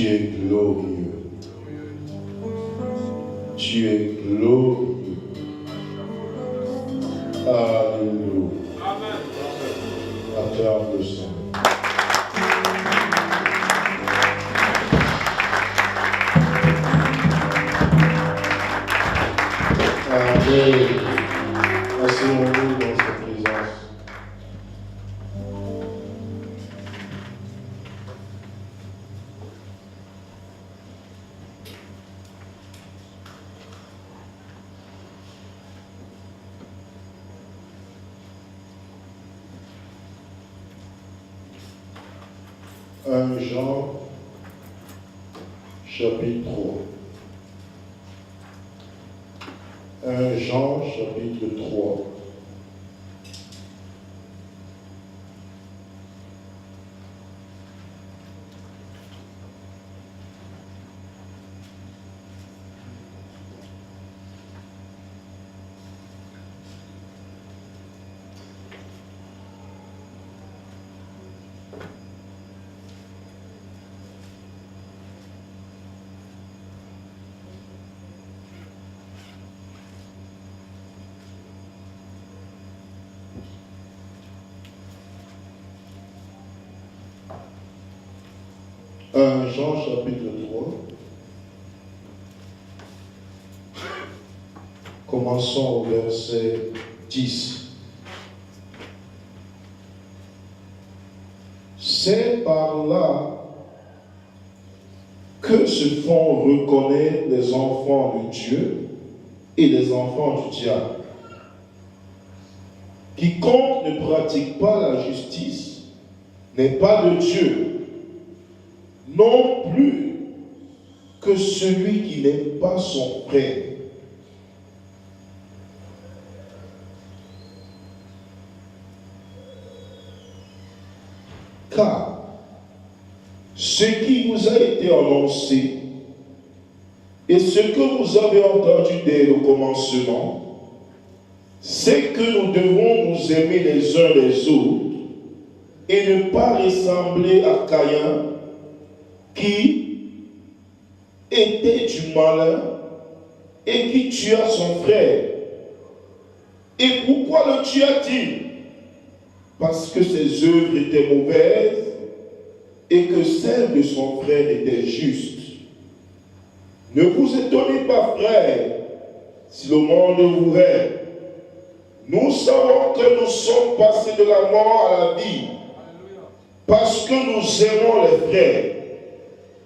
es glorieux. Tu es glorieux. Alléluia. Acclame le Seigneur. Amen. Asseyons-nous dans sa présence. Jean, chapitre 3. 1 Jean, chapitre 3. Jean chapitre 3. Commençons au verset 10. C'est par là que se font reconnaître les enfants de Dieu et les enfants du diable. Quiconque ne pratique pas la justice n'est pas de Dieu, non plus que celui qui n'aime pas son frère. Car ce qui vous a été annoncé et ce que vous avez entendu dès le commencement, c'est que nous devons nous aimer les uns les autres et ne pas ressembler à Caïn, qui était du malin et qui tua son frère. Et pourquoi le tua-t-il? Parce que ses œuvres étaient mauvaises et que celles de son frère étaient justes. Ne vous étonnez pas, frères, si le monde vous hait. Nous savons que nous sommes passés de la mort à la vie parce que nous aimons les frères.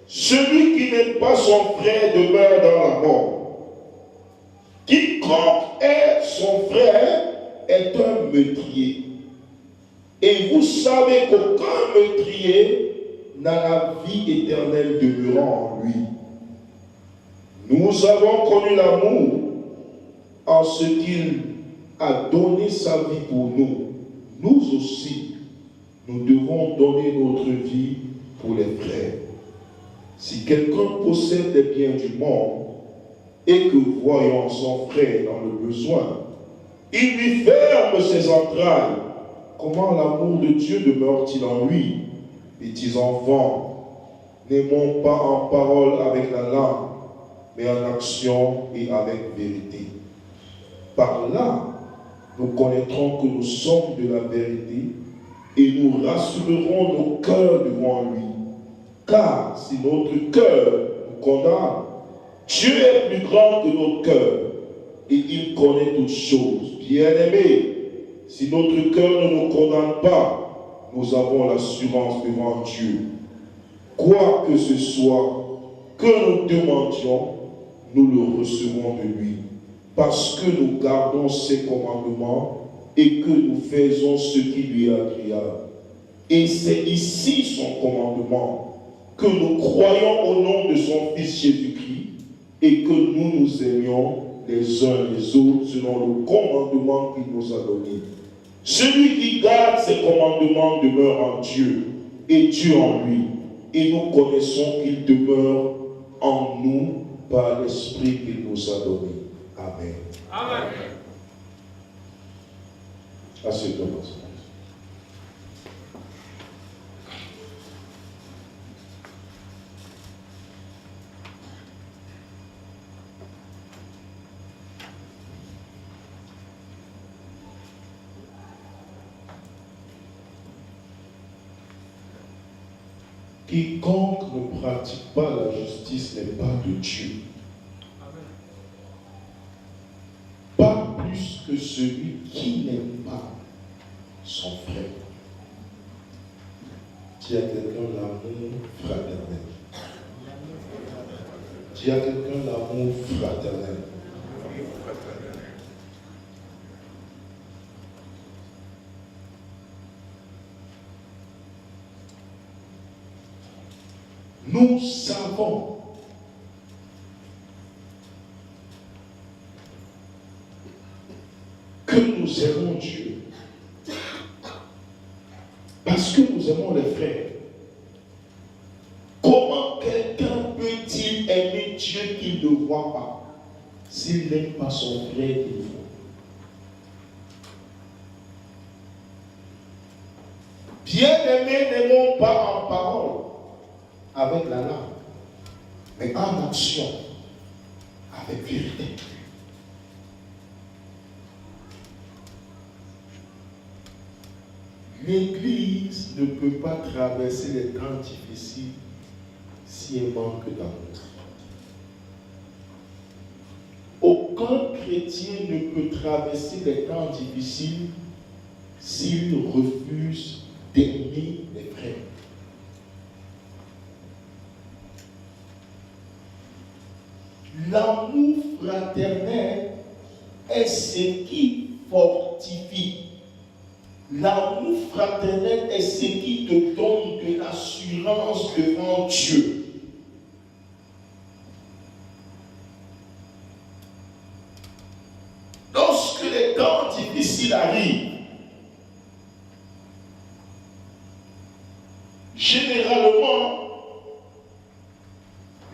Celui qui n'aime pas son frère demeure dans la mort. Quiconque est son frère est un meurtrier. Et vous savez qu'aucun meurtrier n'a la vie éternelle demeurant en lui. Nous avons connu l'amour en ce qu'il a donné sa vie pour nous. Nous aussi, nous devons donner notre vie pour les frères. Si quelqu'un possède les biens du monde et que, voyant son frère dans le besoin, il lui ferme ses entrailles, comment l'amour de Dieu demeure-t-il en lui? Petits enfants, n'aimons pas en parole avec la langue, mais en action et avec vérité. Par là, nous connaîtrons que nous sommes de la vérité et nous rassurerons nos cœurs devant lui. Car si notre cœur nous condamne, Dieu est plus grand que notre cœur et il connaît toutes choses. Bien-aimés, si notre cœur ne nous condamne pas, nous avons l'assurance devant Dieu. Quoi que ce soit que nous demandions, nous le recevons de lui. Parce que nous gardons ses commandements et que nous faisons ce qui lui est agréable. Et c'est ici son commandement, que nous croyons au nom de son Fils Jésus-Christ et que nous nous aimions les uns les autres selon le commandement qu'il nous a donné. Celui qui garde ses commandements demeure en Dieu et Dieu en lui. Et nous connaissons qu'il demeure en nous par l'Esprit qu'il nous a donné. Amen. Amen. Assieds-toi, pasteur. Quiconque ne pratique pas la justice n'est pas de Dieu. Pas plus que celui qui n'aime pas son frère. Dis à quelqu'un l'amour fraternel. Dis à quelqu'un l'amour fraternel. Nous savons que nous aimons Dieu parce que nous aimons les frères. Comment quelqu'un peut-il aimer Dieu qu'il ne voit pas s'il n'aime pas son frère qu'il voit? Bien-aimés, n'aimons pas en parole avec la langue, mais en action avec vérité. L'Église ne peut pas traverser les temps difficiles si elle manque d'amour. Aucun chrétien ne peut traverser les temps difficiles s'il refuse d'aimer les frères. L'amour fraternel est ce qui fortifie. L'amour fraternel est ce qui te donne de l'assurance devant Dieu. Lorsque les temps difficiles arrivent, généralement,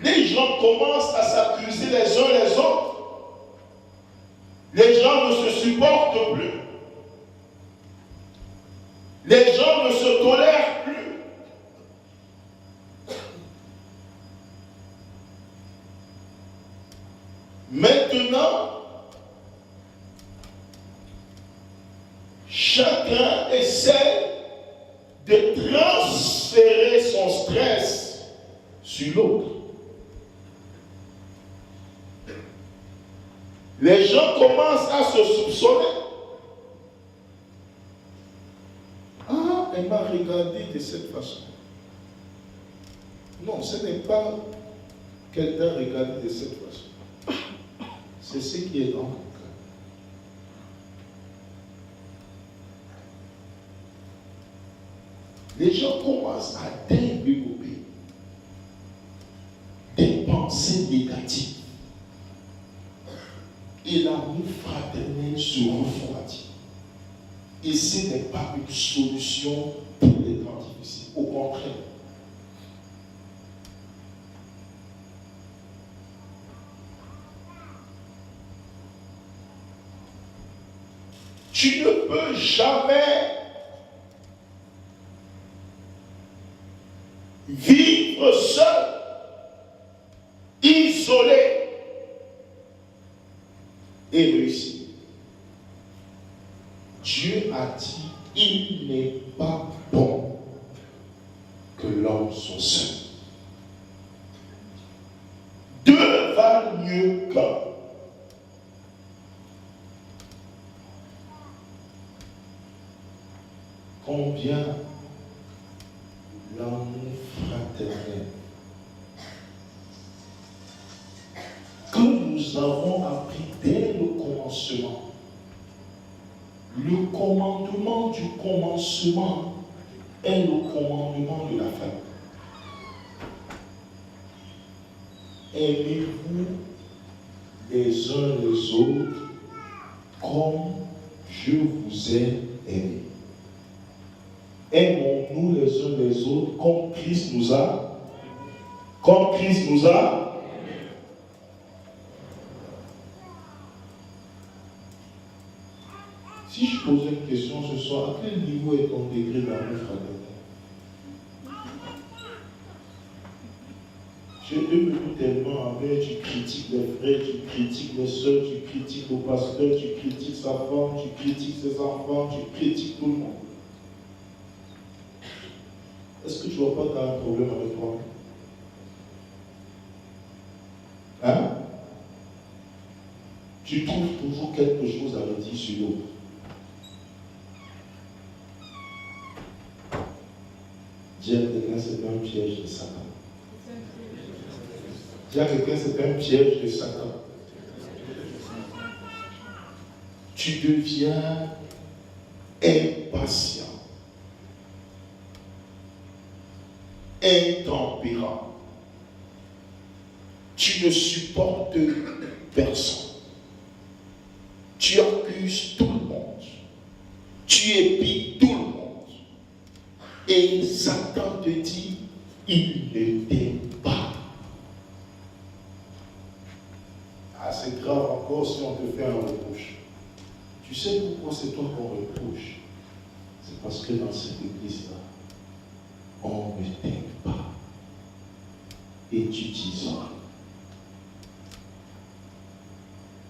les gens commencent à s'accuser les uns les autres. Les gens ne se supportent plus. Les gens ne se tolèrent plus. Maintenant, chacun essaie de transférer son stress sur l'autre. Les gens commencent à se soupçonner. Ah, elle m'a regardé de cette façon. Non, ce n'est pas qu'elle t'a regardé de cette façon. C'est ce qui est dans mon cœur. Les gens commencent à développer des pensées négatives. Et l'amour fraternel se refroidit. Et ce n'est pas une solution pour les temps difficiles. Au contraire. Tu ne peux jamais vivre seul, isolé et réussir. Dieu a dit, il n'est pas bon que l'homme soit seul. Deux valent mieux qu'un. Combien l'amour fraternel que nous avons appris dès le commencement. Le commandement du commencement est le commandement de la famille. Aimez-vous les uns les autres comme je vous ai aimé. Aimons-nous les uns les autres comme Christ nous a. Comme Christ nous a. Si je posais une question ce soir, à quel niveau est ton degré d'amour fraternel? Tu es devenu tellement amer, tu critiques les frères, tu critiques les soeurs, tu critiques le pasteur, tu critiques sa femme, tu critiques ses enfants, tu critiques tout le monde. Est-ce que tu ne vois pas que tu as un problème avec toi? Hein? Tu trouves toujours quelque chose à redire sur l'autre. Dis à quelqu'un, c'est pas un piège de Satan. Dis à quelqu'un, c'est pas un piège de Satan. Tu deviens impatient, intempérant. Tu ne supportes personne. Tu accuses tout le monde. Tu épies tout le monde. Et Satan te dit, il ne t'aime pas. Ah, c'est grave encore si on te fait un reproche. Tu sais pourquoi c'est toi qu'on reproche? C'est parce que dans cette église-là, on ne t'aime pas. Et tu dis ça.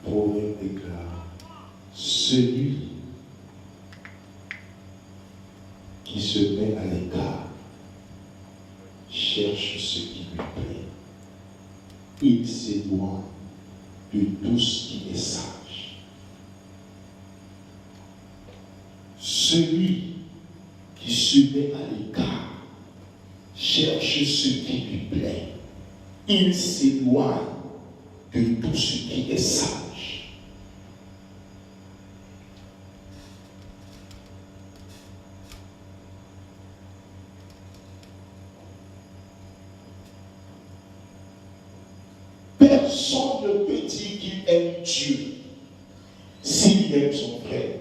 Proverbe déclare, celui qui se met à l'écart cherche ce qui lui plaît. Il s'éloigne de tout ce qui est sage. Celui qui se met à l'écart cherche ce qui lui plaît. Il s'éloigne de tout ce qui est sage. Personne ne peut dire qu'il aime Dieu s'il aime son frère.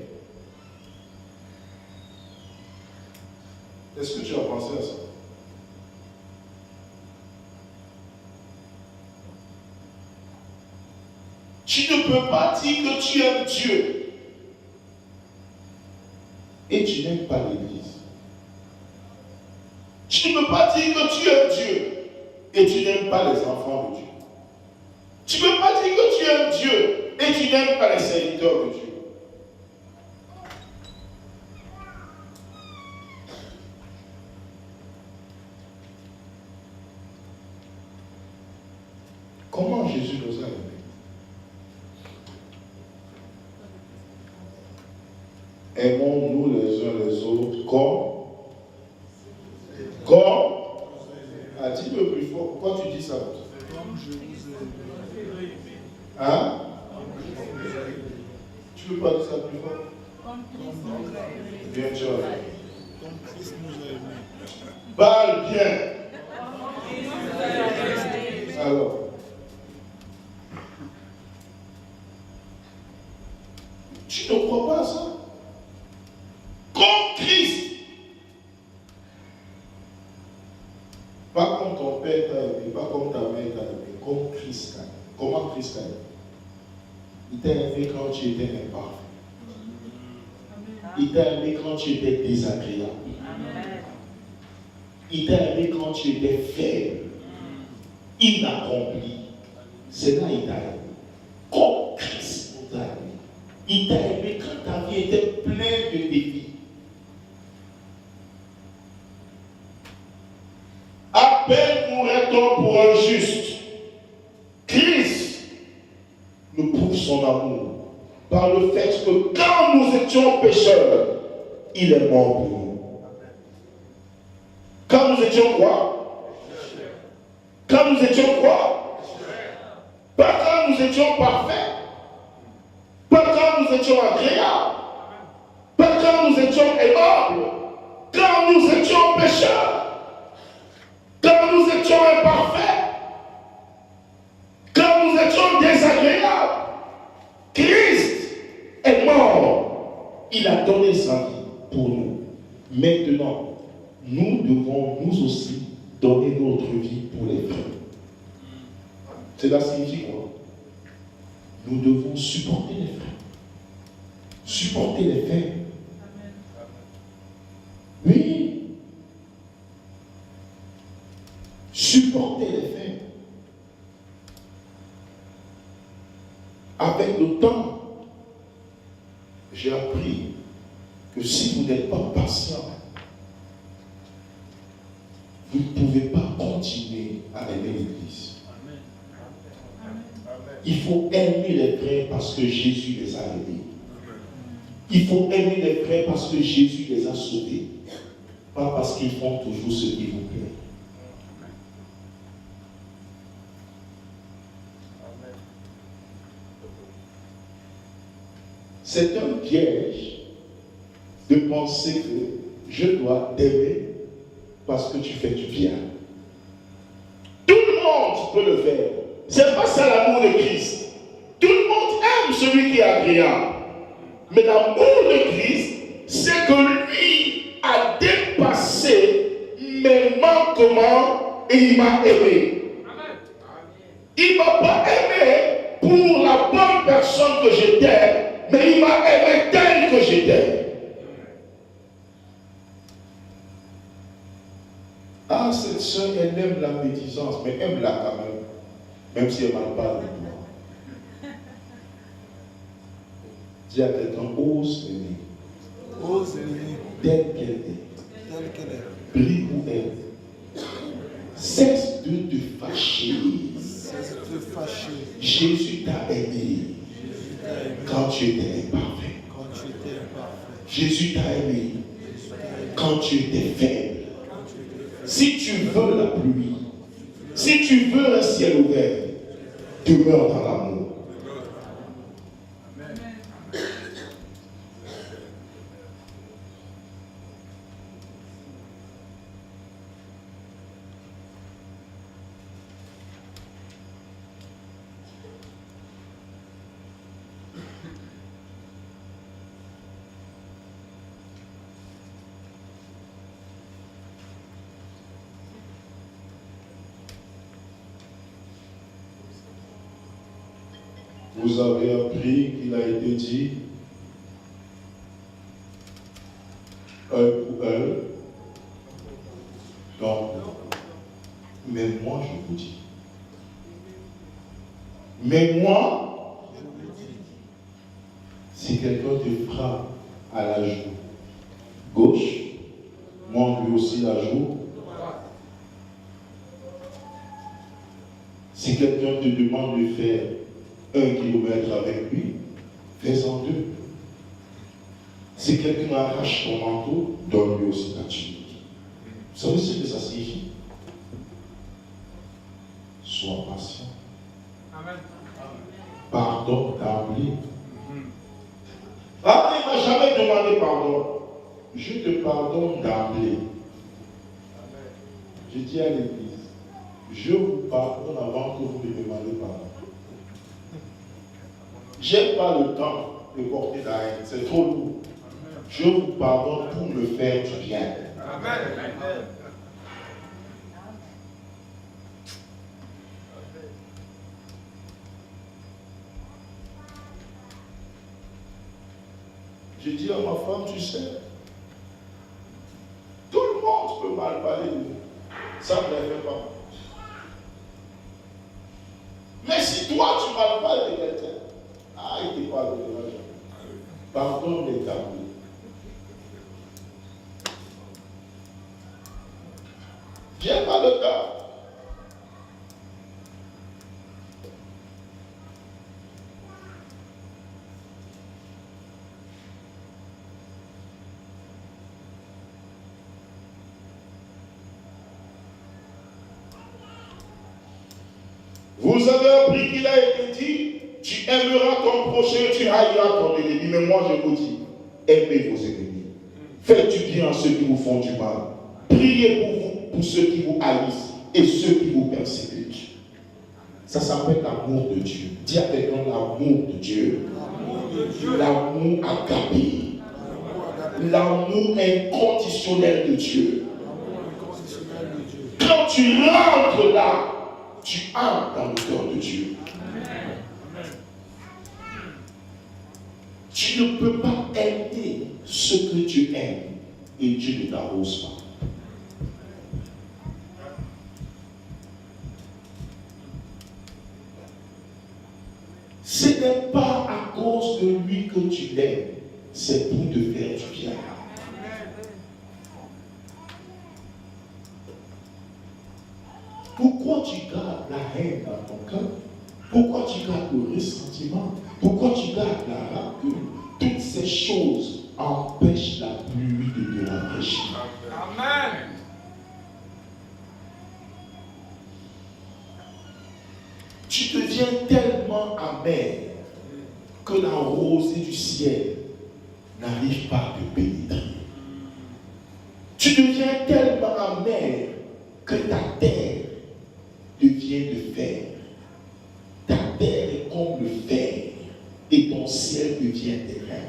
Est-ce que tu as pensé à ça? Tu ne peux pas dire que tu aimes Dieu et tu n'aimes pas l'Église. Tu ne peux pas dire que tu aimes Dieu et tu n'aimes pas les enfants de Dieu. Tu ne peux pas dire que tu aimes Dieu et tu n'aimes pas les serviteurs de Dieu. Comment Jésus nous a aimés? Aimons-nous les uns les autres comme. Ah, dis-le plus fort. Pourquoi tu dis ça? Hein? Tu ne veux pas dire ça plus fort? Bien sûr. Parle bien. Alors. Tu ne crois pas à ça? Comme Christ. Pas comme ton père t'a aimé, pas comme ta mère t'a aimé, comme Christ t'a aimé. Comment Christ t'a aimé? Il t'a aimé quand tu étais imparfait. Il t'a aimé quand tu étais désagréable. Il t'a aimé quand tu étais faible, inaccompli. C'est là qu'il t'a aimé. Comme Christ nous a aimé. Il t'a aimé quand ta vie était pleine de défis. À peine mourrait-on pour un juste. Christ nous prouve son amour par le fait que quand nous étions pécheurs, il est mort pour nous. Quand nous étions quoi? Quand nous étions quoi? Pas quand nous étions parfaits. Pas quand nous étions agréables. Pas quand nous étions aimables. Quand nous étions pécheurs. Quand nous étions imparfaits. Quand nous étions désagréables. Christ est mort. Il a donné sa vie pour nous. Maintenant, nous devons nous aussi donner notre vie pour les frères. Cela signifie quoi? Nous devons supporter les frères. Supporter les frères. Oui. Supporter les frères. Avec le temps, j'ai appris que si vous n'êtes pas patient, vous ne pouvez pas continuer à aimer l'Église. Il faut aimer les frères parce que Jésus les a aimés. Il faut aimer les frères parce que Jésus les a sauvés. Pas parce qu'ils font toujours ce qui vous plaît. C'est un piège de penser que je dois t'aimer parce que tu fais du bien. Tout le monde peut le faire. C'est pas ça l'amour de Christ. Tout le monde aime celui qui est agréable. Mais l'amour de Christ, c'est que lui a dépassé mes manquements et il m'a aimé. Il ne m'a pas aimé pour la bonne personne que j'étais, mais il m'a aimé tel que j'étais. Ah, cette soeur, elle aime la médisance, mais aime-la quand même si elle ne parle pas avec toi. Dis à quelqu'un, ose aimer. Ose aimer. Telle qu'elle est. Telle qu'elle est. Brille où elle est. Cesse de te fâcher. Cesse de te fâcher. Jésus t'a aimé quand tu étais imparfait. Quand tu étais imparfait. Jésus t'a aimé quand tu étais faible. Si tu veux la pluie, si tu veux un ciel ouvert, demeure dans l'amour. Vous avez appris qu'il a été dit un pour un. Donc, mais moi je vous dis. Mais moi, si quelqu'un te frappe à la joue gauche, montre lui aussi la joue. Si quelqu'un te demande de faire 1 kilomètre avec lui, fais-en 2. Si quelqu'un arrache ton manteau, donne-lui aussi ta tunique. Vous savez ce que ça signifie? Sois patient. Amen. Pardon d'emblée. Ah, il ne m'a jamais demandé pardon. Je te pardonne d'emblée. Je dis à l'église, je vous pardonne avant que vous me demandiez pardon. Je n'ai pas le temps de porter la haine, c'est trop lourd. Je vous pardonne pour me faire du bien. Amen. Je dis à ma femme, tu sais, tout le monde peut mal parler de nous. Ça ne les fait pas. Mais si toi tu mal parles de quelqu'un, ah, il te parle de l'argent. Pardonne les tabous. Viens pas le cas. Vous avez appris qu'il a été dit, tu aimeras ton prochain, tu haïras ton ennemi. Mais moi je vous dis, aimez vos ennemis. Faites du bien à ceux qui vous font du mal. Priez pour vous, pour ceux qui vous haïssent et ceux qui vous persécutent. Ça s'appelle l'amour de Dieu. Dis à quelqu'un l'amour de Dieu. L'amour agapé. L'amour inconditionnel de Dieu. Quand tu rentres là, tu entres dans le cœur de Dieu. Tu ne peux pas aimer ce que Dieu aime et Dieu ne t'arrose pas. Ce n'est pas à cause de lui que tu l'aimes, c'est pour te faire du bien. haine dans ton cœur? Pourquoi tu gardes le ressentiment? Pourquoi tu gardes la rancune? Toutes ces choses empêchent la pluie de te rafraîchir. Amen. Tu deviens tellement amer que la rosée du ciel n'arrive pas à te pénétrer. Tu deviens tellement amer que ta terre devient de fer. Ta terre est comme le fer et ton ciel devient terrain.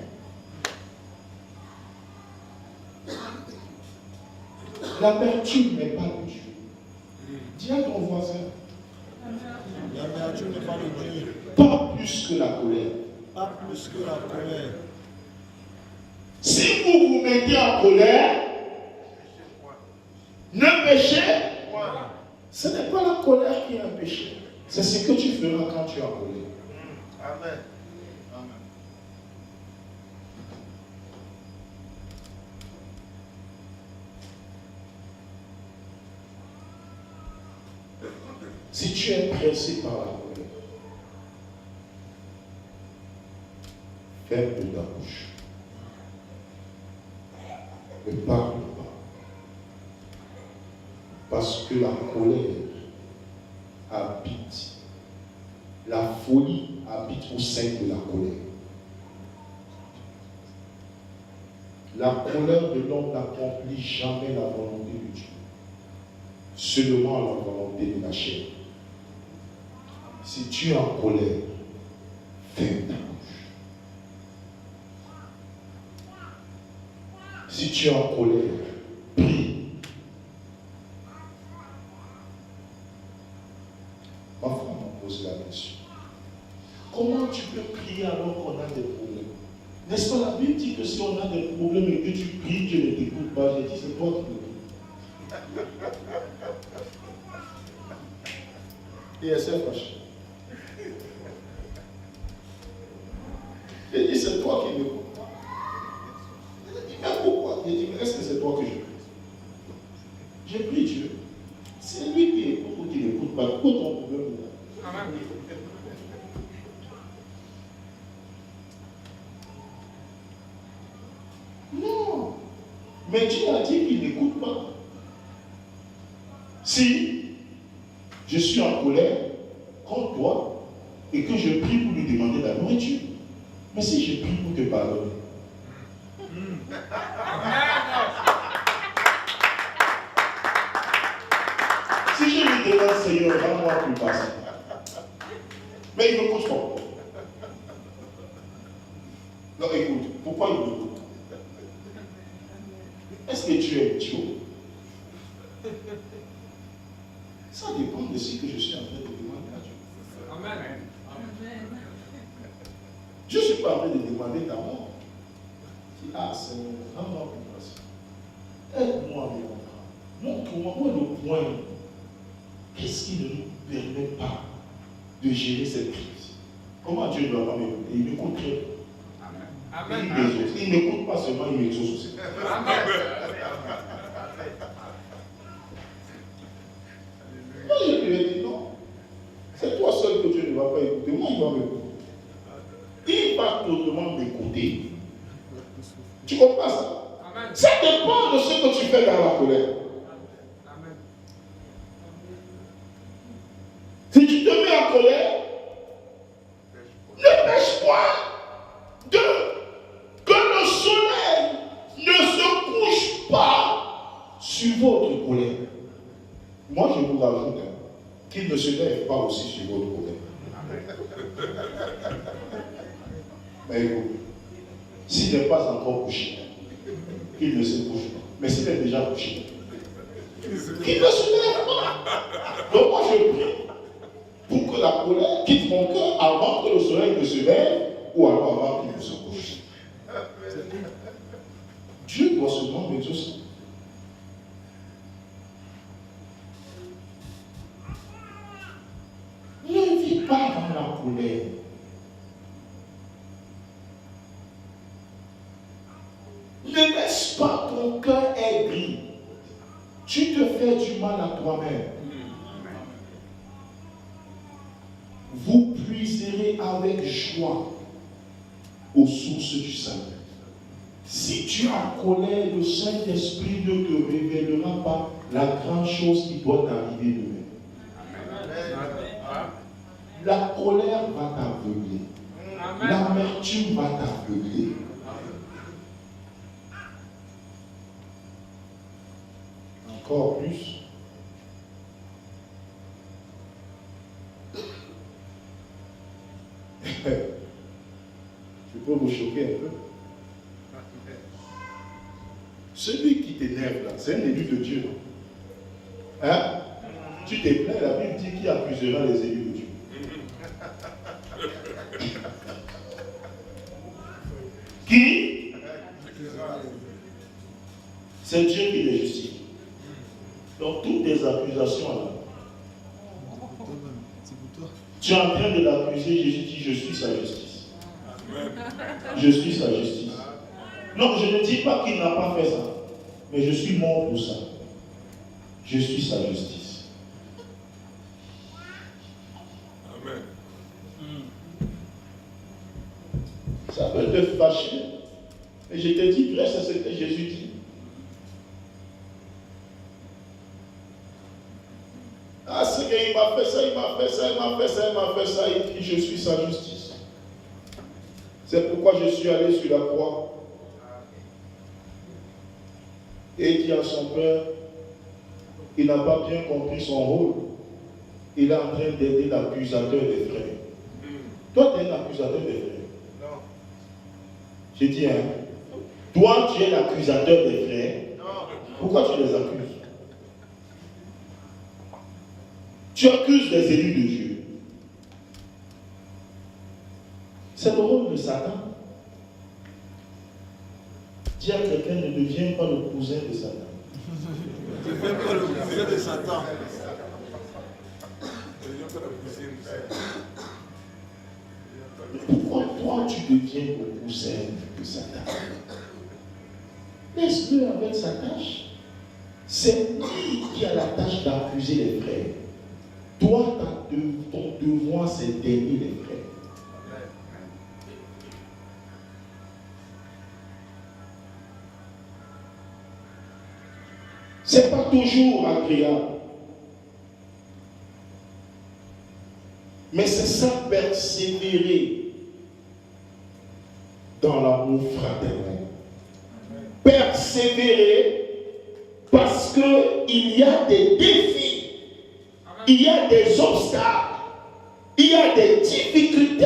L'amertume n'est pas de Dieu. Dis à ton voisin. L'amertume n'est pas de Dieu. Pas plus que la colère. Pas plus que la colère. Si vous vous mettez en colère, ne péchez. Ce n'est pas la colère qui est un péché. C'est ce que tu feras quand tu es en colère. Amen. Si tu es pressé par la colère, ferme ta bouche. Ne parle pas. Parce que la colère habite. La folie habite au sein de la colère. La colère de l'homme n'accomplit jamais la volonté de Dieu. Seulement la volonté de la chair. Si tu es en colère, ferme ta bouche. Si tu es en colère, prie. Ma femme m'a posé la question. Comment tu peux prier alors qu'on a des problèmes? N'est-ce pas la Bible dit que si on a des problèmes et que tu pries, Dieu ne t'écoute pas? J'ai dit, c'est toi qui m'écoutes. Et elle s'est fâchée. J'ai dit, c'est toi qui m'écoutes pas. Elle a dit, mais pourquoi? J'ai dit, mais est-ce que c'est toi que je prie? J'ai pris Dieu. C'est lui qui écoute ou qui n'écoute pas. Pourquoi ton problème est là? Amen. Non. Mais Dieu a dit qu'il n'écoute pas. Si je suis en colère contre toi et que je prie pour lui demander la nourriture, mais si je prie pour te pardonner, si je lui demande Seigneur, rends-moi plus patient, mais il ne m'écoute pas. Non, écoute, pourquoi il m'écoute? Est-ce que tu es idiot? Ça dépend de ce que je suis en train de demander à Dieu. Amen. Je ne suis pas en train de demander ta mort. Je dis, ah Seigneur, rends-moi plus patient. Aide-moi à me comprendre. Montre-moi où est le point. Qu'est-ce qui ne nous permet pas de gérer cette crise? Comment Dieu ne doit pas m'écouter? Il m'écoute très bien. Amen. Il n'écoute pas seulement, il m'exauce aussi. Amen. Moi, je lui ai dit non. C'est toi seul que Dieu ne va pas écouter. Moi, il va m'écouter. Il va totalement m'écouter. Tu comprends ça? Amen. Ça dépend de ce que tu fais dans la colère. Amen. Si tu te mets en colère, ne pêche point. Deux, que le soleil ne se couche pas sur votre colère. Moi, je vous ajoute qu'il ne se lève pas aussi sur votre colère. Mais écoute, s'il n'est pas encore couché, qu'il ne se couche pas. Mais s'il est déjà couché, qu'il ne se lève pas. Donc moi, je prie pour que la colère quitte mon cœur avant que le soleil ne se lève ou alors avant qu'il ne se couche. Dieu doit seulement m'exaucer. Ne vis pas dans la colère. Ne laisse pas ton cœur aigri. Tu te fais du mal à toi-même. vous puiserez avec joie aux sources du salut. Si tu as colère, le Saint-Esprit ne te révélera pas la grande chose qui doit t'arriver demain. La colère va t'aveugler. L'amertume va t'aveugler. Encore plus. Je peux vous choquer un peu. Celui qui t'énerve là, c'est un élu de Dieu. Hein? Tu t'es plaint, la Bible dit qui accusera les élus de Dieu. Qui? C'est Dieu qui les justifie. Donc toutes tes accusations là, tu es en train de l'accuser, Jésus dit je suis sa justice. Je suis sa justice. Non, je ne dis pas qu'il n'a pas fait ça, mais je suis mort pour ça. Je suis sa justice. Amen. Ça peut te fâcher. Mais je te dis, reste à ce que Jésus dit. Ah, Seigneur, il m'a fait ça, il m'a fait ça, il m'a fait ça, il m'a fait ça. Il dit, je suis sa justice. C'est pourquoi je suis allé sur la croix. Et il dit à son père, il n'a pas bien compris son rôle. Il est en train d'aider l'accusateur des frères. Toi, tu es un accusateur des frères. Non. J'ai dit, hein. Toi, tu es l'accusateur des frères. Non. Pourquoi tu les accuses? Tu accuses les élus de Dieu. C'est le rôle de Satan. Dis à quelqu'un, ne deviens pas le cousin de Satan. Ne deviens pas le cousin de Satan. Pourquoi toi tu deviens le cousin de Satan? Laisse-le avec sa tâche. C'est lui qui a la tâche d'accuser les frères. Toi, ton devoir, c'est d'aimer les frères. C'est pas toujours agréable. Mais c'est ça, persévérer dans l'amour fraternel. Persévérer parce qu'il y a des défis, il y a des obstacles, il y a des difficultés.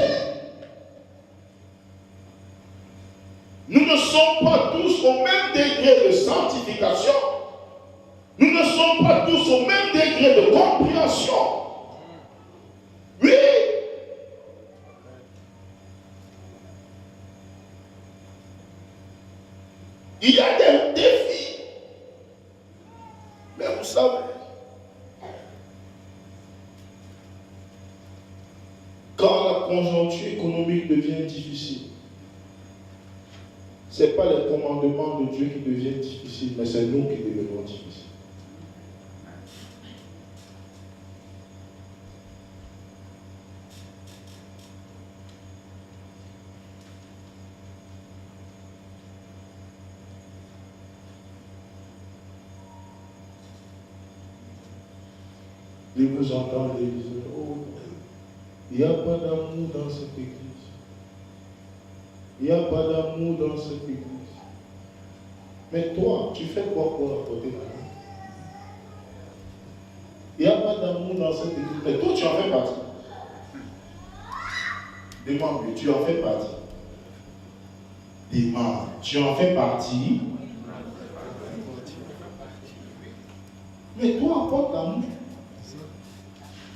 Nous ne sommes pas tous au même degré de sanctification. Nous ne sommes pas tous au même degré de compréhension. Oui. Il y a des défis. Mais vous savez, quand la conjoncture économique devient difficile, ce n'est pas les commandements de Dieu qui deviennent difficiles, mais c'est nous qui devenons difficiles. Et vous entendez dire, oh, il n'y a pas d'amour dans cette église. Il n'y a pas d'amour dans cette église. Mais toi, tu fais quoi pour apporter l'amour? Il n'y a pas d'amour dans cette église. Mais toi, tu en fais partie. Demande-lui, tu en fais partie. Demande, tu en fais partie. Mais toi, apporte l'amour.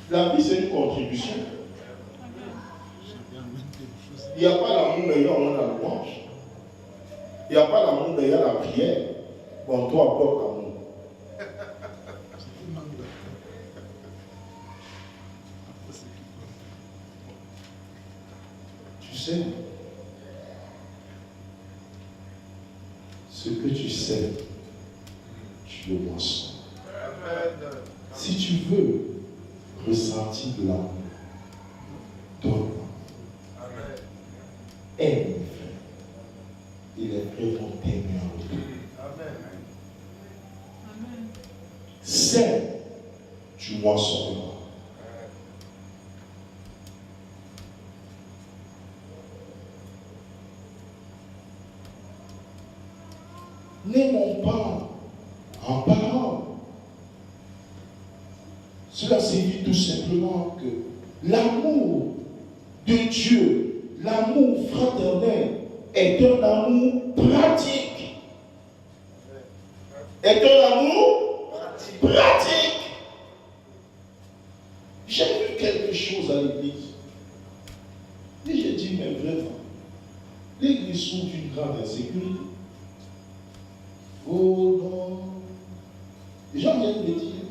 La vie, c'est une contribution. Il n'y a pas l'amour meilleur dans la louange. Il n'y a pas l'amour meilleur dans la prière. Bon, toi, apporte l'amour. Tu sais, ce que tu sais, tu le mentionnes. Si tu veux ressentir de l'amour, aime les frères. Et les frères vont t'aimer en retour. Sème, tu moissonneras. N'aimons pas en parole. Cela signifie tout simplement que l'amour de Dieu, l'amour fraternel, est un amour pratique. Est un amour pratique. J'ai vu quelque chose à l'église. Et j'ai dit, mais vraiment, l'église souffre d'une grande insécurité. Oh non. Les gens viennent me dire,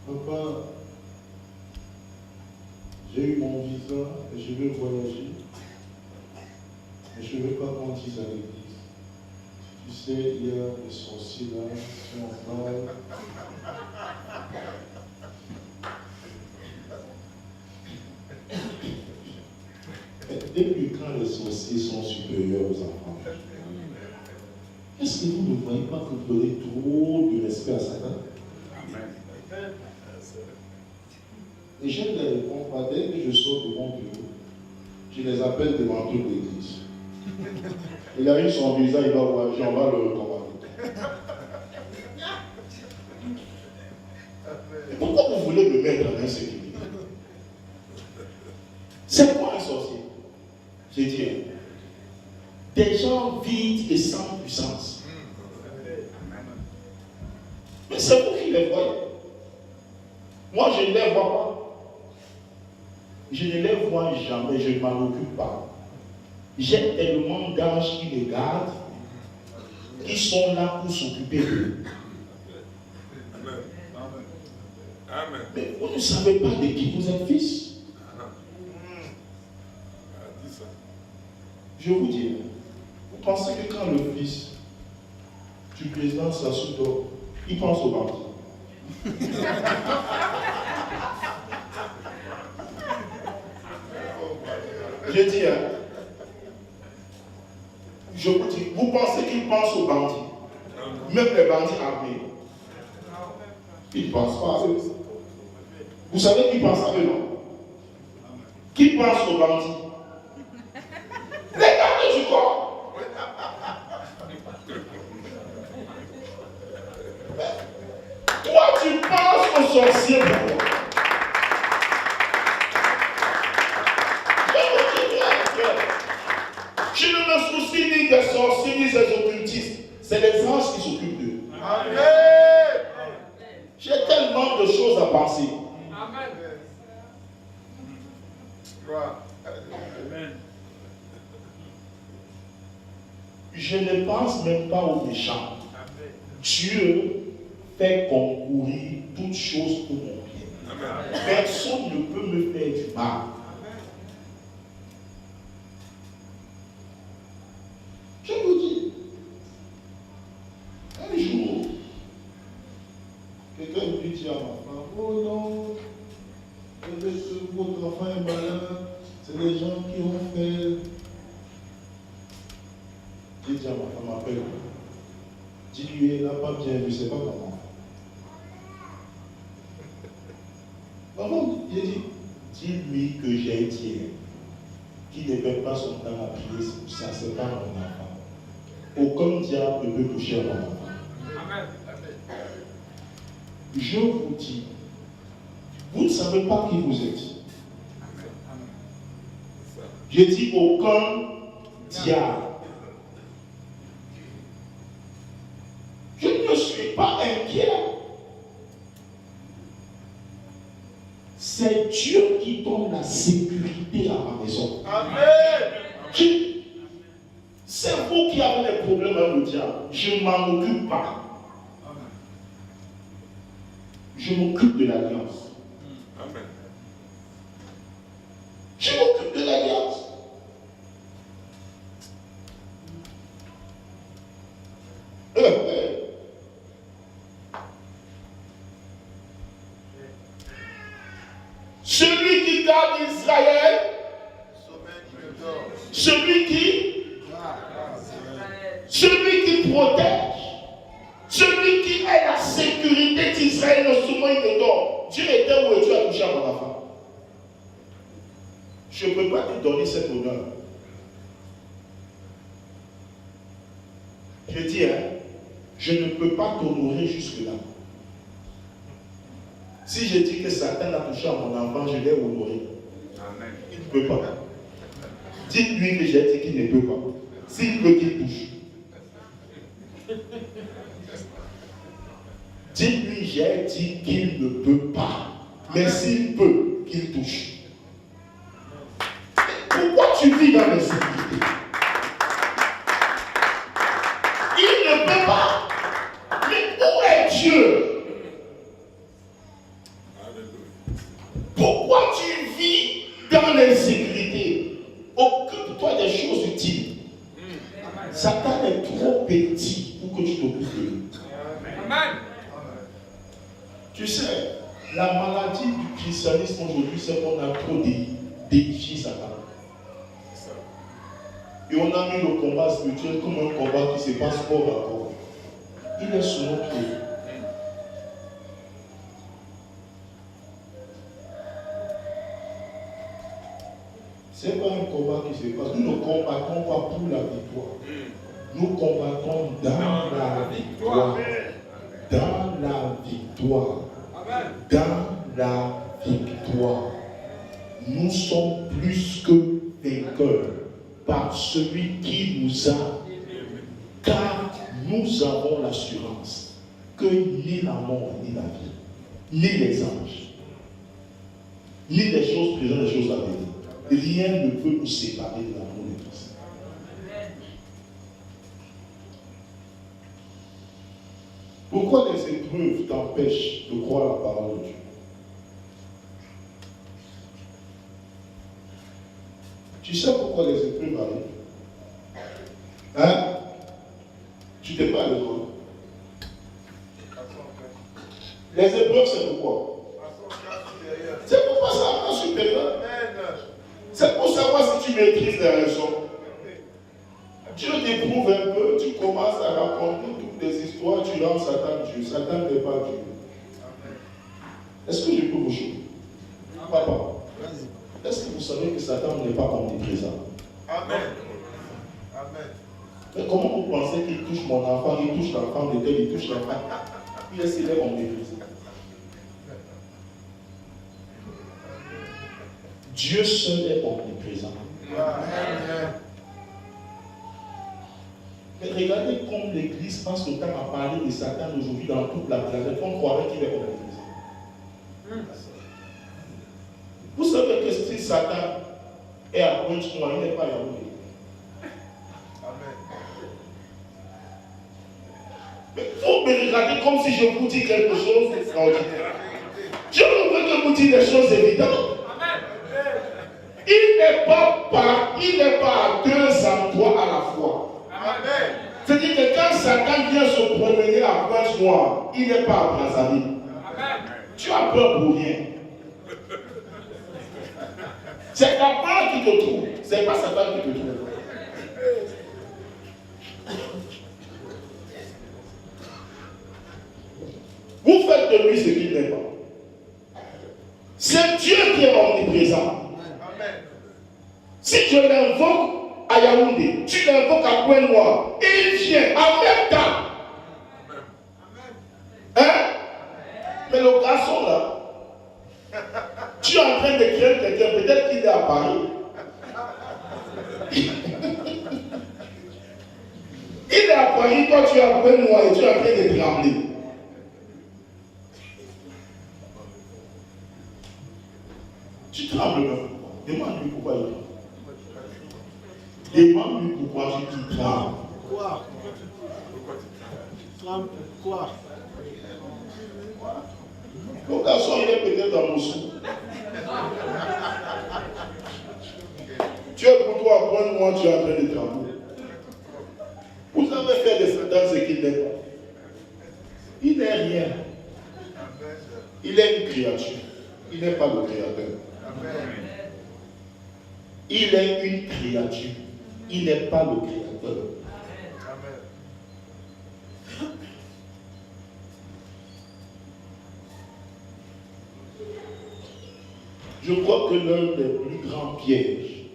papa, j'ai eu mon visa et je veux voyager, mais je ne veux pas qu'on dise à l'église. Tu sais, il y a des sorciers là, qui en parlent. Depuis quand les sorciers sont supérieurs aux enfants? Est-ce que vous ne voyez pas que vous donnez trop de respect à Satan? Et je ne les réponds pas. Dès que je sors de mon bureau, je les appelle devant toute l'église. Il a eu son visa, il va voyager, on va le recommander. Et pourquoi vous voulez me mettre en insécurité? C'est quoi un sorcier? J'ai dit, des gens vides et sans puissance. Mais c'est vous qui les voyez. Moi, je ne les vois pas. Je ne les vois jamais, je ne m'en occupe pas. J'ai tellement d'anges qui les gardent, qui sont là pour s'occuper d'eux. Mais vous ne savez pas de qui vous êtes fils. Je vous dis, vous pensez que quand le fils du président s'assoit, il pense au bandit. Je dis, je vous dis, vous pensez qu'il pense aux bandits, même les bandits armés. Ils ne pensent pas à eux. Vous savez qui pense à eux, non? Qui pense aux bandits? Les gardes du corps. Toi, tu penses aux sorciers pour toi. Je ne me soucie ni des sorciers ni des occultistes. C'est les anges qui s'occupent d'eux. Amen. J'ai tellement de choses à penser. Amen. Je ne pense même pas aux méchants. Dieu fait concourir toutes choses pour mon bien. Personne ne peut me faire du mal. Je vous dis, un jour, quelqu'un lui dit à ma femme, oh non, votre enfant est malade, c'est les gens qui ont fait. J'ai dit à ma femme, appelle-le. Dis-lui, elle n'a pas bien vu, c'est pas comment. Maman, j'ai dit, dis-lui que j'ai un tiers qui ne perd pas son temps à prier, ça c'est pas mon enfant. Aucun diable ne peut toucher à mon enfant. Amen. Je vous dis, vous ne savez pas qui vous êtes. J'ai dit aucun diable. Je ne suis pas inquiet. C'est Dieu qui donne la sécurité à ma maison. Amen. C'est vous qui avez des problèmes avec le diable. Je ne m'en occupe pas. Je m'occupe de l'alliance. Amen. Je m'occupe de l'alliance. Celui qui garde Israël, celui qui protège, celui qui est la sécurité d'Israël, non seulement il te dort. Dieu était où et Dieu a touché à mon enfant. Je ne peux pas te donner cet honneur. Je dis, je ne peux pas t'honorer jusque-là. Si je dis que Satan a touché à mon enfant, je l'ai honoré. Amen. Il ne peut pas. Dites-lui que j'ai dit qu'il ne peut pas. S'il peut, qu'il touche. Dites-lui, j'ai dit qu'il ne peut pas. Mais s'il peut, qu'il touche. Pourquoi tu vis dans l'insécurité? Il ne peut pas. Mais où est Dieu? Pourquoi tu vis dans l'insécurité? Occupe-toi des choses utiles. Satan est trop petit pour que tu t'occupes de lui. Amen. Tu sais, la maladie du christianisme aujourd'hui, c'est qu'on a trop déifié Satan. Et on a mis le combat spirituel comme un combat qui se passe corps à corps. Il est sur notre pied. Ce n'est pas un combat qui se passe. Nous ne combattons pas pour la victoire. Nous combattons dans la victoire. Dans la victoire. Dans la victoire. Nous sommes plus que vainqueurs par celui qui nous a. Car nous avons l'assurance que ni la mort, ni la vie, ni les anges, ni les choses présentes, les choses à venir, rien ne peut nous séparer de l'amour de Christ. Pourquoi les épreuves t'empêchent de croire la parole de Dieu? Tu sais pourquoi les épreuves arrivent? Hein? Tu t'es pas à l'école. Les épreuves, c'est pourquoi? C'est pour passer à un supérieur. C'est pour savoir si tu maîtrises les raisons. Dieu t'éprouve un peu, tu commences à raconter toutes les histoires, tu rends Satan Dieu. Satan n'est pas Dieu. Est-ce que je peux vous choquer? Papa, est-ce que vous savez que Satan n'est pas omniprésent? Amen. Amen. Mais comment vous pensez qu'il touche mon enfant, il touche l'enfant de tel, il touche l'enfant? Il est célèbre omniprésent. Dieu seul est omniprésent. Amen. Mais regardez comme l'Église passe le temps à parler de Satan aujourd'hui dans toute la planète. On croirait qu'il est omniprésent. Vous savez que si Satan est à Pointe-Noire, il n'est pas à Yaoundé. Mais vous me regardez comme si je vous dis quelque chose d'extraordinaire. Je ne veux que vous dire des choses évidentes. Il n'est pas à deux endroits à la fois. C'est-à-dire que quand Satan vient se promener à Pointe-Noire, il n'est pas à Brazzaville. Tu as peur pour rien. C'est ta peur qui te trouve. Ce n'est pas Satan qui te trouve. Vous faites de lui ce qu'il n'est pas. C'est Dieu qui est omniprésent. Si je l'invoque à Yaoundé, tu l'invoques à Pointe-Noire, il vient en même temps. Hein? Mais le garçon là, tu es en train de créer quelqu'un, peut-être qu'il est à Paris. Il est à Paris, toi tu es à Pointe-Noire et tu es en train de trembler. Tu trembles même. Demande-lui pourquoi il tremble. Demande-lui pourquoi tu trembles. Quoi? Quoi? Le garçon, il est peut-être dans Moscou. Tu es pour toi à Pointe-Noire, tu es en train de trembler. Vous avez fait de Satan ce qu'il n'est pas. Il n'est rien. Il est une créature. Il n'est pas le créateur. Il est une créature. Il n'est pas le créateur. Je crois que l'un des plus grands pièges,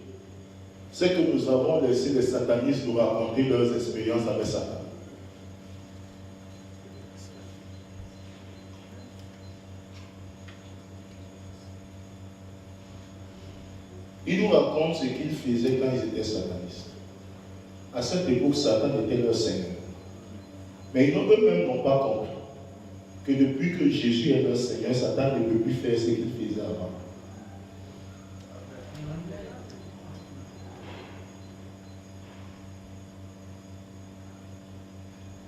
c'est que nous avons laissé les satanistes nous raconter leurs expériences avec Satan. Ils nous racontent ce qu'ils faisaient quand ils étaient satanistes. À cette époque, Satan était leur Seigneur. Mais ils eux-mêmes n'ont pas compris que depuis que Jésus est leur Seigneur, Satan ne peut plus faire ce qu'il faisait avant.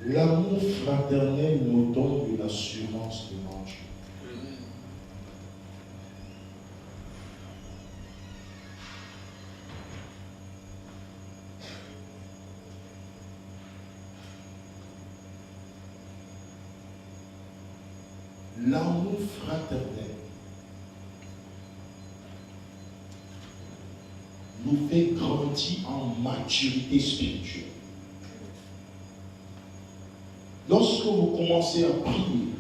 L'amour fraternel nous donne une assurance devant Dieu. L'amour fraternel nous fait grandir en maturité spirituelle. Lorsque vous commencez à prier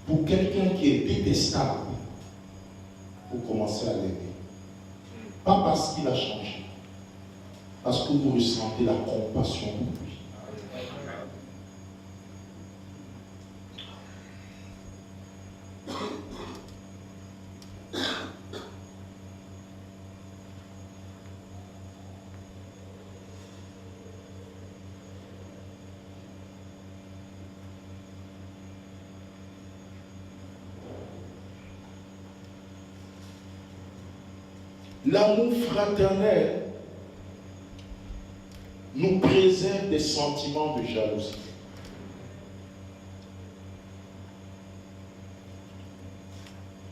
pour quelqu'un qui est détestable, vous commencez à l'aimer. Pas parce qu'il a changé, parce que vous ressentez la compassion pour lui. L'amour fraternel nous préserve des sentiments de jalousie.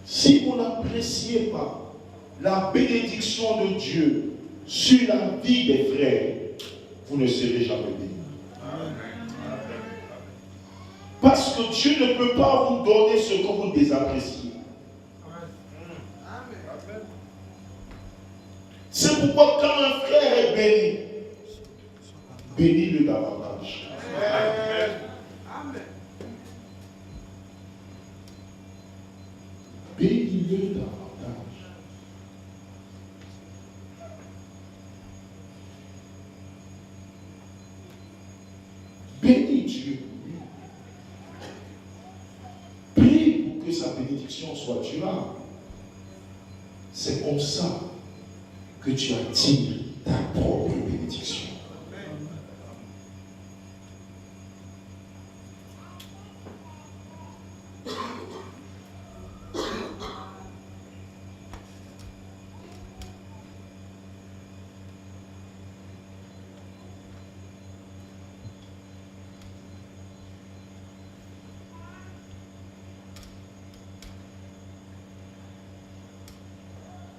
Si vous n'appréciez pas la bénédiction de Dieu sur la vie des frères, vous ne serez jamais bénis. Parce que Dieu ne peut pas vous donner ce que vous désappréciez. C'est pourquoi quand un frère est béni, bénis-le davantage. Amen. Bénis-le davantage. Bénis Dieu pour lui. Prie pour que sa bénédiction soit durable. C'est comme ça que tu attires ta propre bénédiction.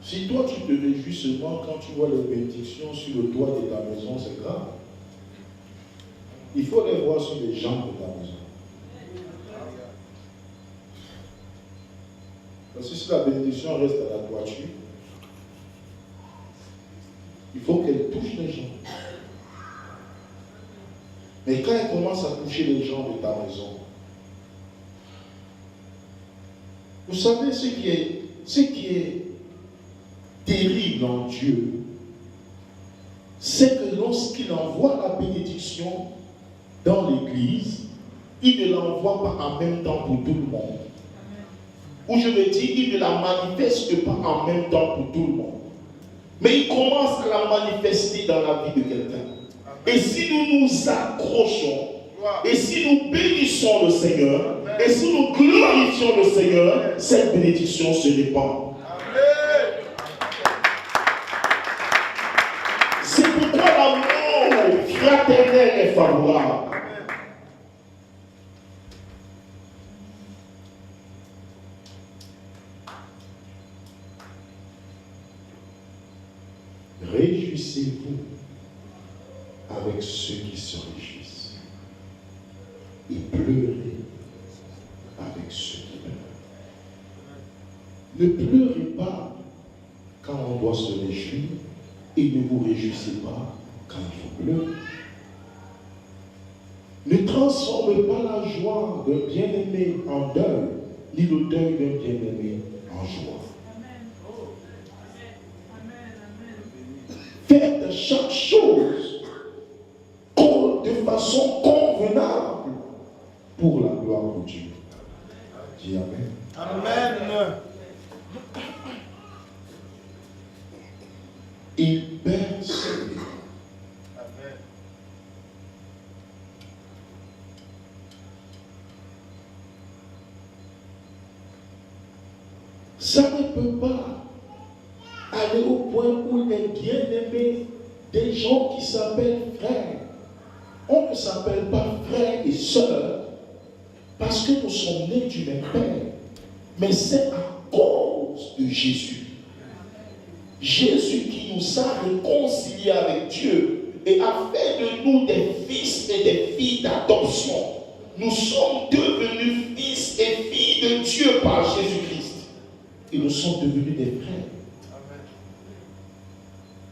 Si toi tu te réjouis seulement quand tu vois les bénédictions sur le toit de ta maison, c'est grave. Il faut les voir sur les jambes de ta maison. Parce que si la bénédiction reste à la toiture, il faut qu'elle touche les gens. Mais quand elle commence à toucher les gens de ta maison, vous savez ce qui est terrible en Dieu, c'est que lorsqu'il envoie la bénédiction dans l'église, il ne l'envoie pas en même temps pour tout le monde. Ou je veux dire, il ne la manifeste pas en même temps pour tout le monde. Mais il commence à la manifester dans la vie de quelqu'un. Et si nous nous accrochons, et si nous bénissons le Seigneur, et si nous glorifions le Seigneur, cette bénédiction se répand. C'est pourquoi l'amour fraternel est favorable. Réjouissez-vous avec ceux qui se réjouissent et pleurez avec Ne pleurez pas quand on doit se réjouir et ne vous réjouissez pas quand il faut pleurer. Ne transformez pas la joie d'un bien-aimé en deuil, ni le deuil d'un bien-aimé en joie. Faites chaque chose de façon convenable pour la gloire de Dieu. Dis Amen. Amen. Il persévère. Amen. Ça ne peut pas aller au point où les bien-aimés des gens qui s'appellent frères, on ne s'appelle pas frères et sœurs parce que nous sommes nés du même père, mais c'est à cause de Jésus. Jésus qui nous a réconciliés avec Dieu et a fait de nous des fils et des filles d'adoption. Nous sommes devenus fils et filles de Dieu par Jésus-Christ. Et nous sommes devenus des frères.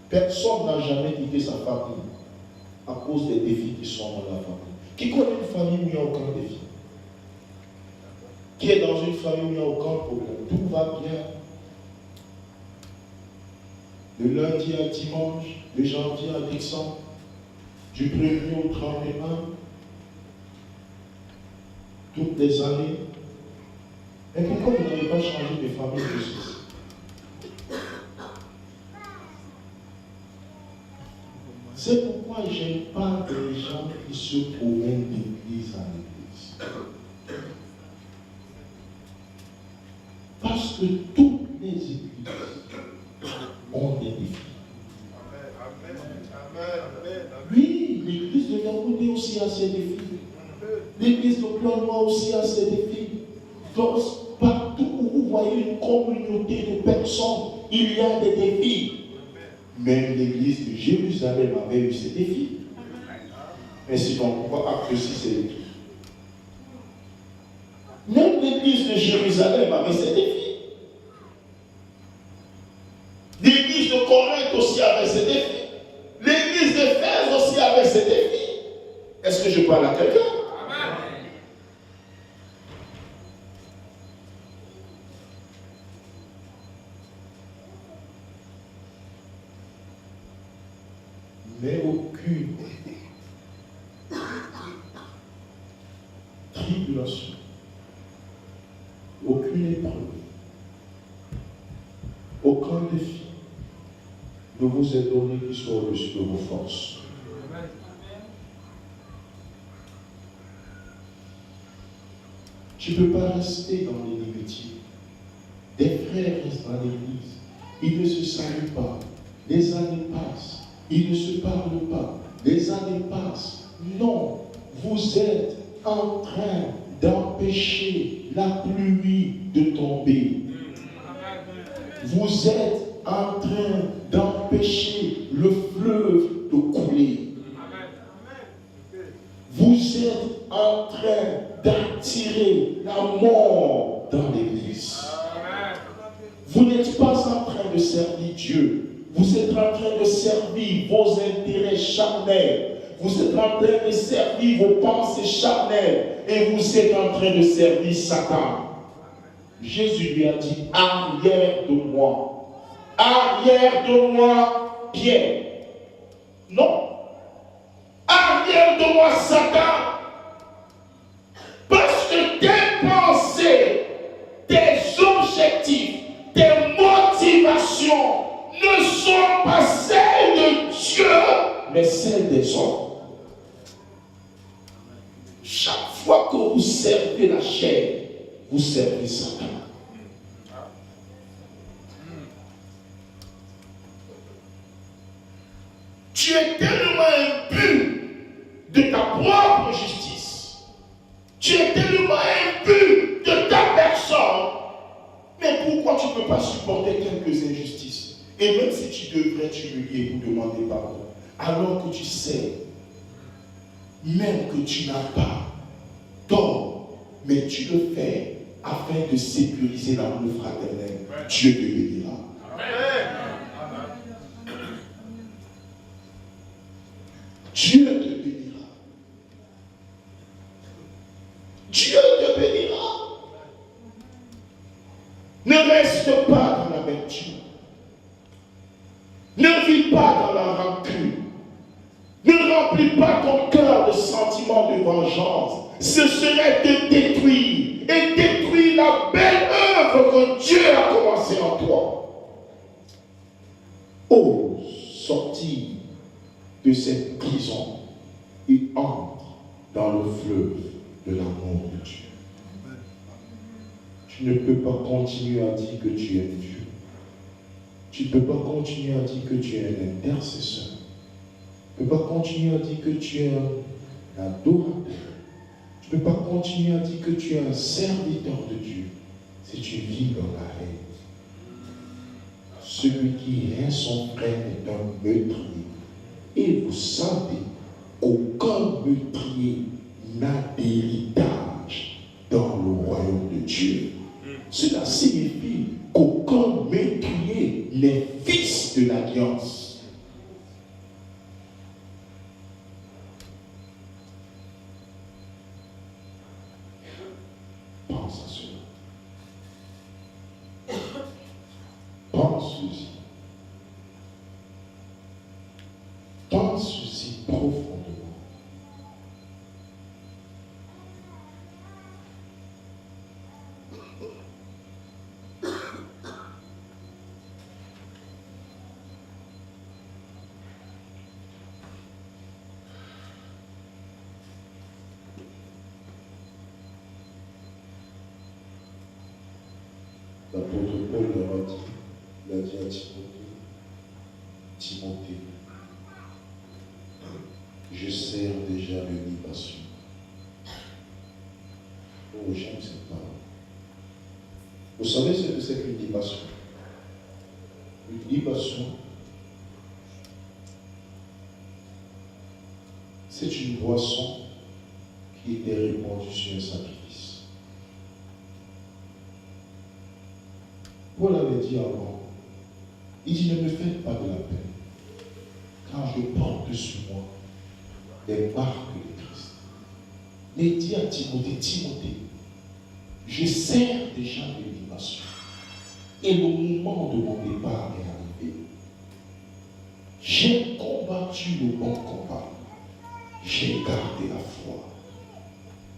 Personne n'a jamais quitté sa famille à cause des défis qui sont dans la famille. Qui connaît une famille où il n'y a aucun défi? Qui est dans une famille où il n'y a aucun problème? Tout va bien. De lundi à dimanche, de janvier à décembre, du 1er au 31, toutes les années. Et pourquoi vous n'avez pas changé de famille de justice? C'est pourquoi je n'aime pas des gens qui se promènent d'église en église. Parce que toutes les églises ont des défis. Oui, l'église de Yaoundé aussi a ses défis. L'église de Plan-Noir aussi a ses défis. Donc, partout où vous voyez une communauté de personnes, il y a des défis. Même l'église de Jérusalem avait eu ses défis. Mais sinon, pourquoi Acte 6 est écrit? Même l'église de Jérusalem avait ses défis. L'église de Corinthe aussi avait ses défis. L'église d'Éphèse aussi avait ses défis. Est-ce que je parle à quelqu'un? Mais aucune tribulation, aucune épreuve, aucun défi ne vous est donné qui soit au-dessus de vos forces. Tu ne peux pas rester dans l'inimitié. Des frères restent dans l'église, ils ne se saluent pas, les années passent. Ils ne se parlent pas. Les années passent. Non, vous êtes en train d'empêcher la pluie de tomber. Vous êtes en train d'empêcher le fleuve de couler. Vous êtes en train d'attirer la mort dans l'église. Vous n'êtes pas en train de servir Dieu. Vous êtes en train de servir vos intérêts charnels. Vous êtes en train de servir vos pensées charnelles. Et vous êtes en train de servir Satan. Jésus lui a dit, arrière de moi. Arrière de moi, Pierre. Non. Arrière de moi, Satan. Parce que tes pensées, tes objectifs, tes motivations ne sont pas celles de Dieu, mais celles des hommes. Chaque fois que vous servez la chair, vous servez Satan. Tu es tellement imbu de ta propre justice. Tu es tellement imbu de ta personne. Mais pourquoi tu ne peux pas supporter quelques injustices? Et même si tu devrais t'humilier pour demander pardon, alors que tu sais, même que tu n'as pas tort, mais tu le fais afin de sécuriser l'amour fraternel, Dieu te bénira. Dieu te bénira. Dieu te bénira. Ne reste pas dans l'amertume. Ne vis pas dans la rancune. Ne remplis pas ton cœur de sentiments de vengeance. Ce serait te détruire et détruire la belle œuvre que Dieu a commencée en toi. Ose sortir de cette prison et entre dans le fleuve de l'amour de Dieu. Tu ne peux pas continuer à dire que tu es Dieu. Tu ne peux pas continuer à dire que tu es un intercesseur. Tu ne peux pas continuer à dire que tu es un adorateur. Tu ne peux pas continuer à dire que tu es un serviteur de Dieu si tu vis dans la haine. Celui qui hait son frère est un meurtrier. Et vous savez qu'aucun meurtrier n'a d'héritage dans le royaume de Dieu. Cela signifie qu'aucun meurtrier n'est fils de l'alliance. Pense à cela. Pense-y. Pense-y profondément. L'apôtre Paul leur a dit, il a dit à Timothée, je sers déjà de libation. Oh, j'aime cette parole. Vous savez ce que c'est qu'une libation? Une libation, c'est une boisson qui était répandue sur un sacrifice. Paul avait dit avant, il dit, ne me faites pas de la peine, car je porte sur moi les marques de Christ. Mais il dit à Timothée, je sers déjà de libation, et le moment de mon départ est arrivé. J'ai combattu le bon combat, j'ai gardé la foi.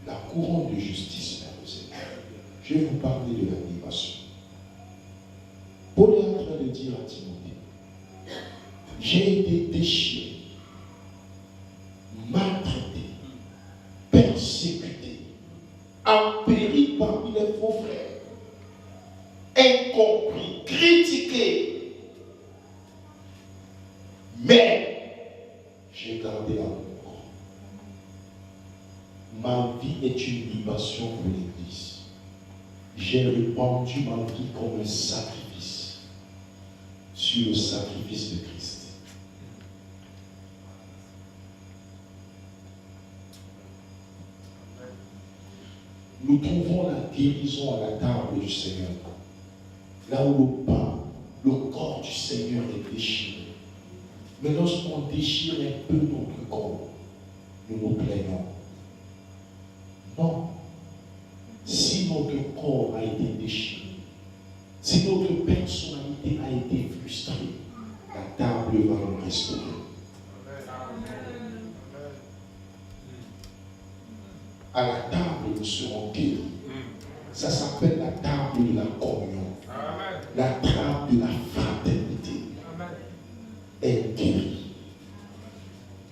La couronne de justice est posée. Je vais vous parler de la libation. Paul est en train de dire à Timothée, j'ai été déchiré, maltraité, persécuté, empéri parmi les faux frères, incompris, critiqué, mais j'ai gardé l'amour. Ma vie est une libation pour l'Église. J'ai répandu ma vie comme un sacrifice sur le sacrifice de Christ. Nous trouvons la guérison à la table du Seigneur. Là où le pain, le corps du Seigneur est déchiré. Mais lorsqu'on déchire un peu notre corps, nous nous plaignons. Non. Si notre corps a été déchiré, si notre personnalité a été frustrée, la table va nous restaurer. À la table, nous serons guéris. Ça s'appelle la table de la communion. La table de la fraternité. Elle guérit.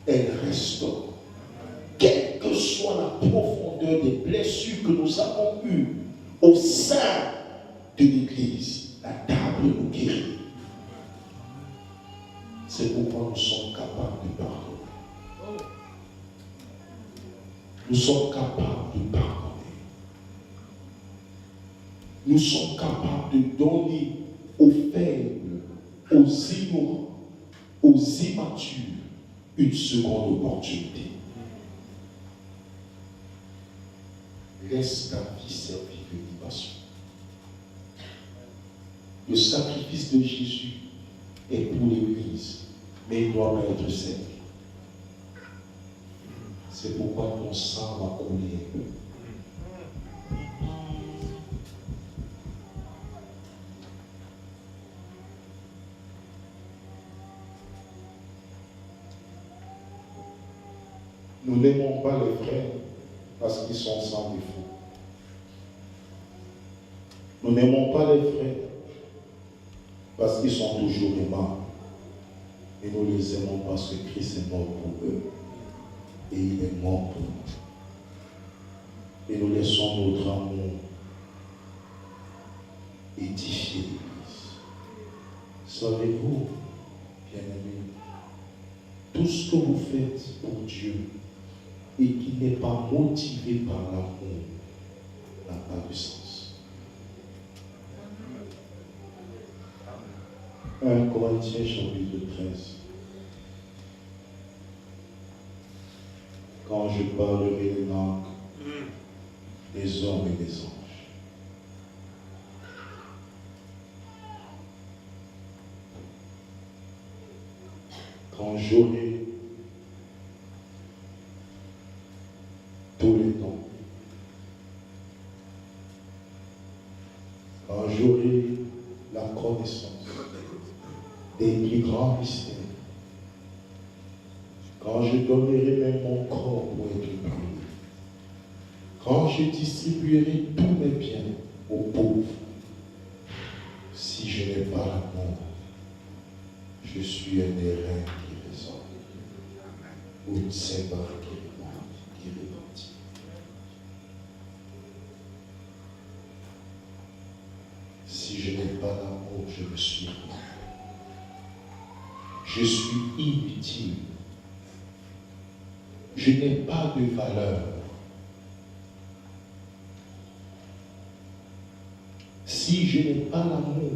Elle restaure. Quelle que soit la profondeur des blessures que nous avons eues au sein de l'Église, la table nous guérit. C'est pourquoi nous sommes capables de pardonner. Nous sommes capables de pardonner. Nous sommes capables de donner aux faibles, aux ignorants, aux immatures une seconde opportunité. laisse ta vie servir de libation. Le sacrifice de Jésus est pour l'Église, mais il doit pas être sec. C'est pourquoi ton sang va couler un peu. Nous n'aimons pas les frères parce qu'ils sont sans défaut. Nous n'aimons pas les frères parce qu'ils sont toujours aimables. Et nous les aimons parce que Christ est mort pour eux. Et il est mort pour nous. Et nous laissons notre amour édifier l'Église. Savez-vous, bien-aimés, tout ce que vous faites pour Dieu et qui n'est pas motivé par l'amour n'a pas de sens. 1 Corinthiens chapitre 13. Quand je parlerai les langues des hommes et des anges. Quand j'aurai tous les dons. Quand j'aurai la connaissance des plus grands mystères. Quand je donnerai même mon corps pour être brûlé. Quand je distribuerai tous mes biens aux pauvres. Si je n'ai pas l'amour, je suis un airain qui résonne. Ou une cymbale qui retentit. Si je n'ai pas l'amour, je me suis rien. Je suis inutile. Je n'ai pas de valeur. Si je n'ai pas l'amour,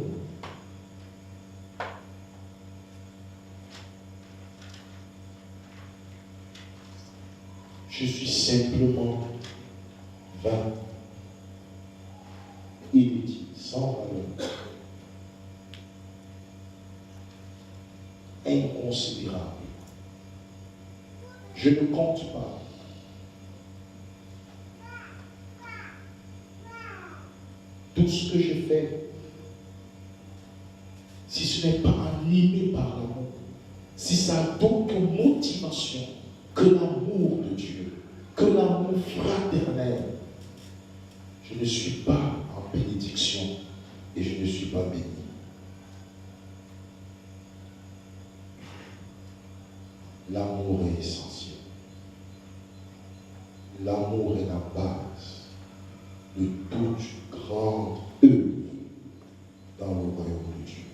je suis simplement vain, inutile, sans valeur, inconsidérable. Je ne compte pas. Tout ce que je fais, si ce n'est pas animé par l'amour, si ça a d'autres motivations que l'amour de Dieu, que l'amour fraternel, je ne suis pas en bénédiction et je ne suis pas béni. L'amour est essentiel. L'amour est la base de toute grande œuvre dans le royaume de Dieu.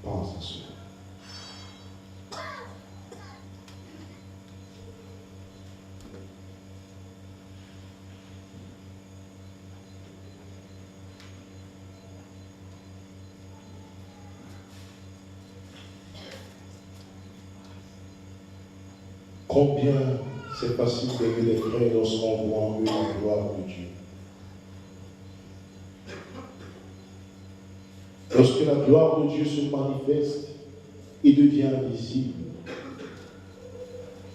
Pense à cela. Combien c'est facile d'aimer les frères lorsqu'on voit en eux la gloire de Dieu. Lorsque la gloire de Dieu se manifeste, il devient visible.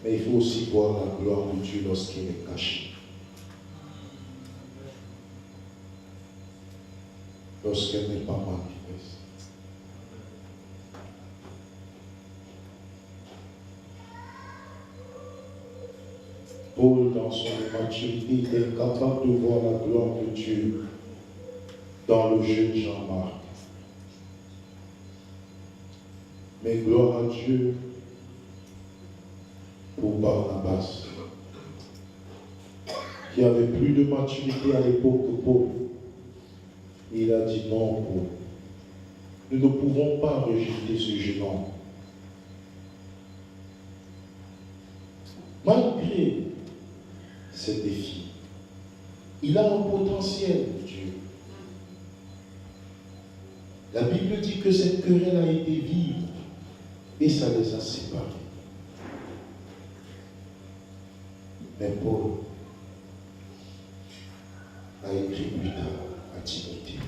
Mais il faut aussi voir la gloire de Dieu lorsqu'elle est cachée. Lorsqu'elle n'est pas manifeste. Paul, dans son maturité, il est capable de voir la gloire de Dieu dans le jeune Jean-Marc. Mais gloire à Dieu pour Barnabas, qui avait plus de maturité à l'époque que Paul. Et il a dit non, Paul. Nous ne pouvons pas rejeter ce jeune homme. Malgré ces défis, il a un potentiel, Dieu. La Bible dit que cette querelle a été vive et ça les a séparés. Mais Paul a écrit plus tard à Timothée.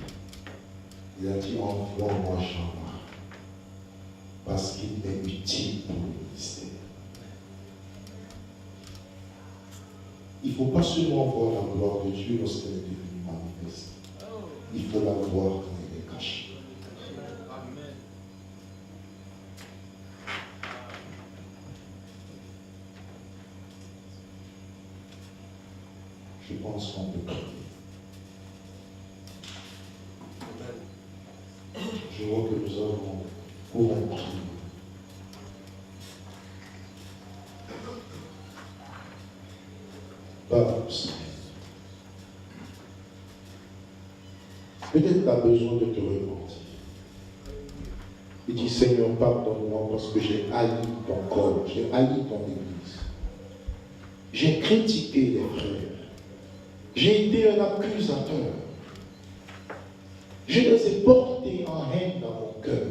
Il a dit, envoie-moi Jean-Marc, parce qu'il est utile pour le ministère. Il ne faut pas seulement voir la gloire de Dieu lorsqu'elle est devenue manifeste. Il faut la voir quand elle est cachée. Je pense qu'on peut prier. Je vois que nous avons pour un prier. Pardon, Seigneur. Peut-être tu as besoin de te repentir. Et dis, Seigneur, pardonne-moi parce que j'ai haï ton corps, j'ai haï ton église. J'ai critiqué les frères. J'ai été un accusateur. Je les ai portés en haine dans mon cœur.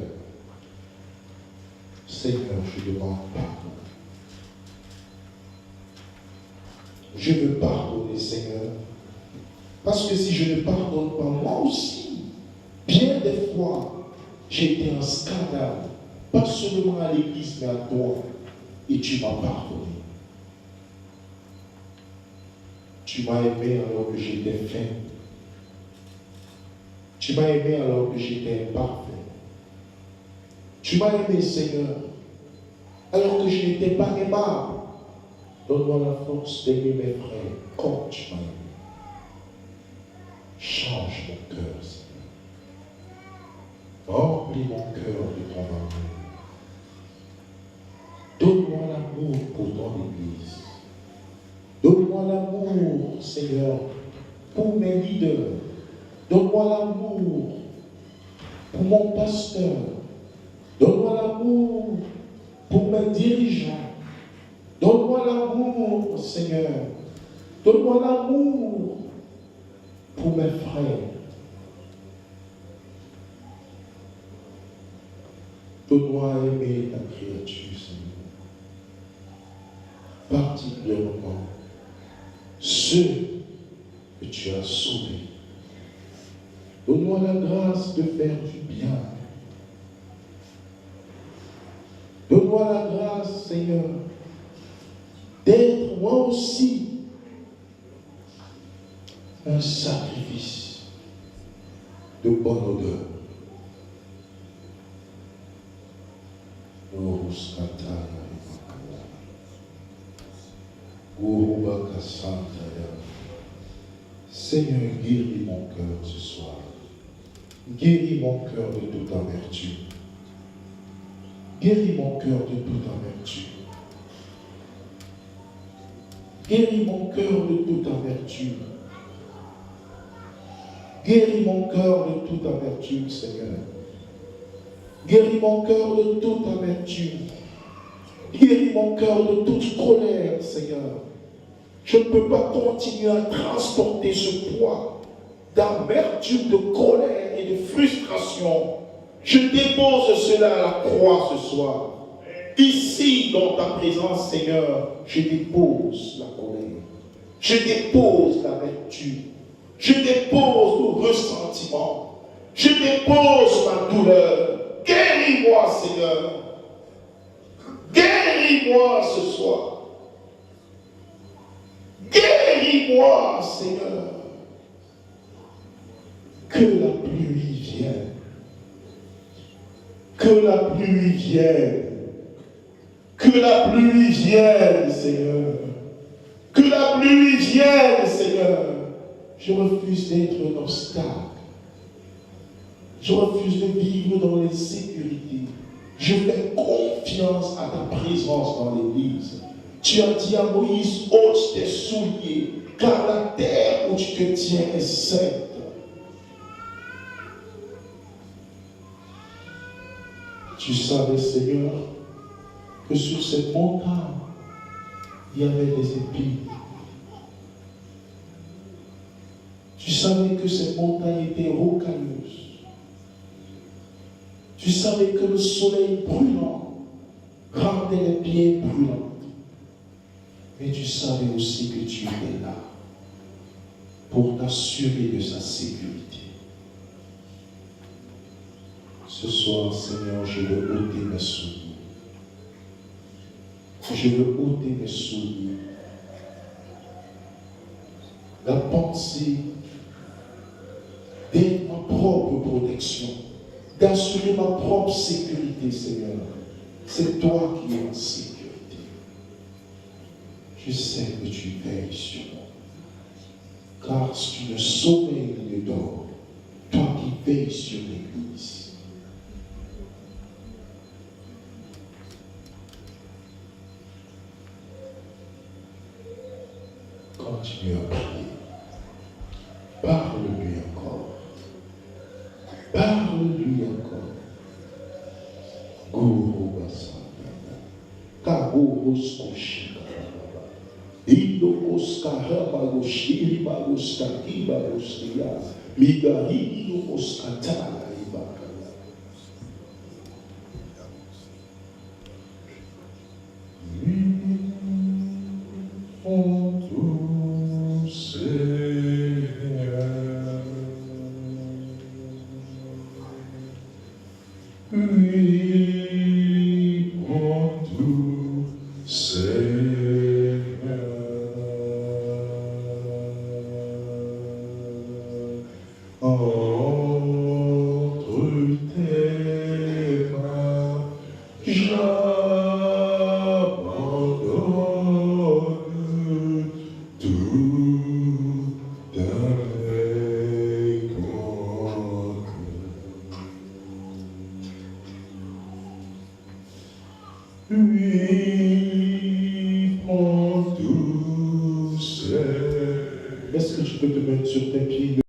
Seigneur, je demande pardon. Je veux pardonner, Seigneur. Parce que si je ne pardonne pas, moi aussi, bien des fois, j'ai été un scandale. Pas seulement à l'église, mais à toi. Et tu m'as pardonné. Tu m'as aimé alors que j'étais faible. Tu m'as aimé alors que j'étais imparfait. Tu m'as aimé, Seigneur, alors que je n'étais pas aimable. Donne-moi la force d'aimer mes frères comme tu m'as aimé. Change mon cœur, Seigneur. Remplis mon cœur de ton amour. Donne-moi l'amour pour ton Église. Donne-moi l'amour, Seigneur, pour mes leaders. Donne-moi l'amour pour mon pasteur. Donne-moi l'amour pour mes dirigeants. Donne-moi l'amour, Seigneur. Donne-moi l'amour pour mes frères. Donne-moi à aimer ta créature, Seigneur. Particulièrement ceux que tu as sauvés. Donne-moi la grâce de faire du bien. Donne-moi la grâce, Seigneur, d'être moi aussi un sacrifice de bonne odeur. Seigneur, guéris mon cœur ce soir. Guéris mon cœur de toute amertume. Guéris mon cœur de toute amertume. Guéris mon cœur de toute amertume. Guéris mon cœur de toute amertume, Seigneur. Guéris mon cœur de toute amertume. Guéris mon cœur de toute colère, Seigneur. Je ne peux pas continuer à transporter ce poids d'amertume, de colère et de frustration. Je dépose cela à la croix ce soir. Ici, dans ta présence, Seigneur, je dépose la colère. Je dépose l'amertume. Je dépose le ressentiment. Je dépose ma douleur. Guéris-moi, Seigneur. Guéris-moi ce soir. Guéris-moi, Seigneur. Que la pluie vienne. Que la pluie vienne. Que la pluie vienne, Seigneur. Que la pluie vienne, Seigneur. Je refuse d'être un obstacle. Je refuse de vivre dans l'insécurité. Je fais confiance à ta présence dans l'Église. Tu as dit à Moïse, ôte tes souliers, car la terre où tu te tiens est sainte. Tu savais, Seigneur, que sur cette montagne, il y avait des épines. Tu savais que cette montagne était rocailleuse. Tu savais que le soleil brûlant rendait les pieds brûlants. Mais tu savais aussi que tu étais là pour t'assurer de sa sécurité. Ce soir, Seigneur, je veux ôter mes souvenirs. Je veux ôter mes souvenirs. La pensée d'être ma propre protection, d'assurer ma propre sécurité, Seigneur. C'est toi qui es en sécurité. Je sais que tu veilles sur moi. Car si tu ne sommeilles ni ne dors, toi qui veilles sur l'Église. Continue à prier. Parle-lui encore. Parle-lui encore. Guru Basana. Kagoros Koshika. Indokos Karabagoshiri Bagoskaki Bagoskia. Migahini Oskatala Ibakala. Est-ce que tu peux te mettre sur tes pieds?